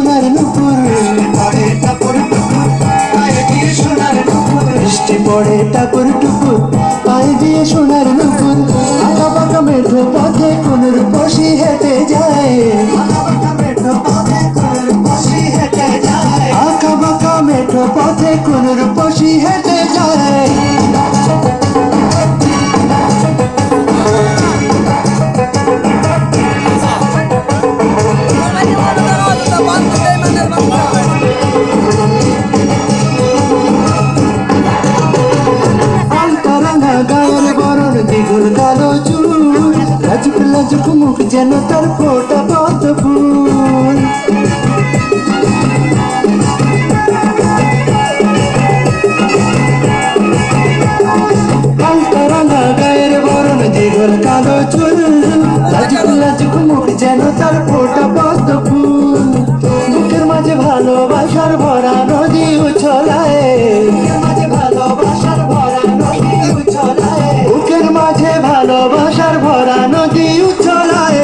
সোনার নুপুর পড়ে টাপুর টুপুর পায়ে দিয়ে সোনার নুপুর বৃষ্টি পড়ে টাপুর টুপুর পায়ে দিয়ে সোনার নুপুর আঁকা বাঁকা মেঠো পথে কোন রূপসী হেঁটে যায় আঁকা বাঁকা মেঠো পথে কোন রূপসী হেঁটে যায় কালো চুল লাজুক লাজুক মুখ যেন তার ফোটা পদ্ম ফুল পাল্টা রাঙা গায়ের বরণ দীঘল কালো চুল লাজুক লাজুক মুখ যেন তার ফোটা পদ্ম ফুল বুকের মাঝে ভালোবাসার ভরা নদী উছলায় বুকের মাঝে ভালোবাসার ভরা নদী উছলায়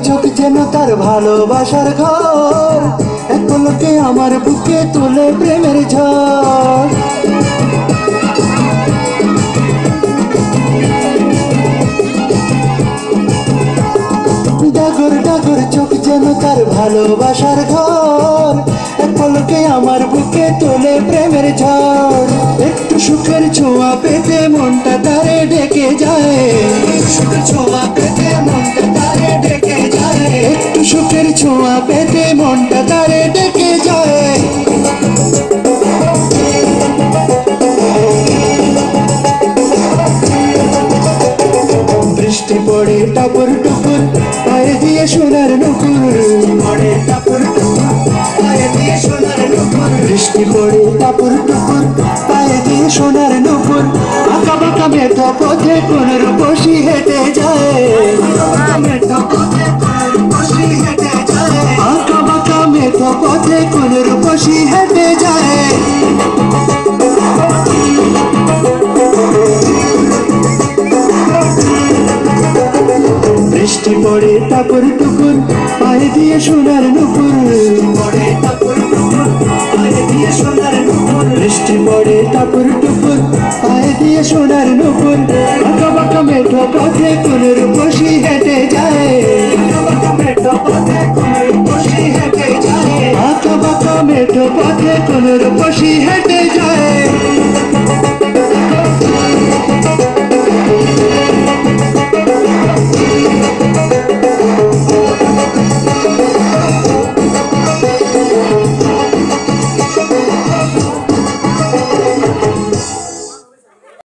চোখ যেন তার ভালোবাসার ঘর এক পলকে আমার বুকে তোলে প্রেমের ঝড় ডাগর ডাগর চোখ যেন তার ভালোবাসার ঘর এক পলকে আমার বুকে তোলে প্রেমের ঝড় একটু সুখের ছোঁয়া পেতে মনটা তারে ডেকে যায় সুখের ছোঁয়া পেতে মনটা তারে ডেকে যায় একটু সুখের ছোঁয়া পেতে মনটা তারে ডেকে যায় বৃষ্টি পড়ে টাপুর টুপুর পায়ে দিয়ে সোনার নুপুর পড়ে টাপুর টুপুর পায়ে দিয়ে সোনার নুপুর বৃষ্টি পড়ে টাপুর টুপুর পায়ে দিয়ে সোনার নুপুর আঁকা বাঁকা মেঠো পথে কোন রূপসী হেঁটে যায় আঁকা বাঁকা মেঠো পথে কোন রূপসী হেঁটে যায় বৃষ্টি পড়ে টাপুর টুপুর পায়ে দিয়ে সোনার নুপুর পড়ে টাপুর টুপুর পায়ে দিয়ে সোনার নুপুর বৃষ্টি পড়ে টাপুর টুপুর পায়ে দিয়ে সোনার নুপুর আঁকা বাঁকা মেঠো পথে কোন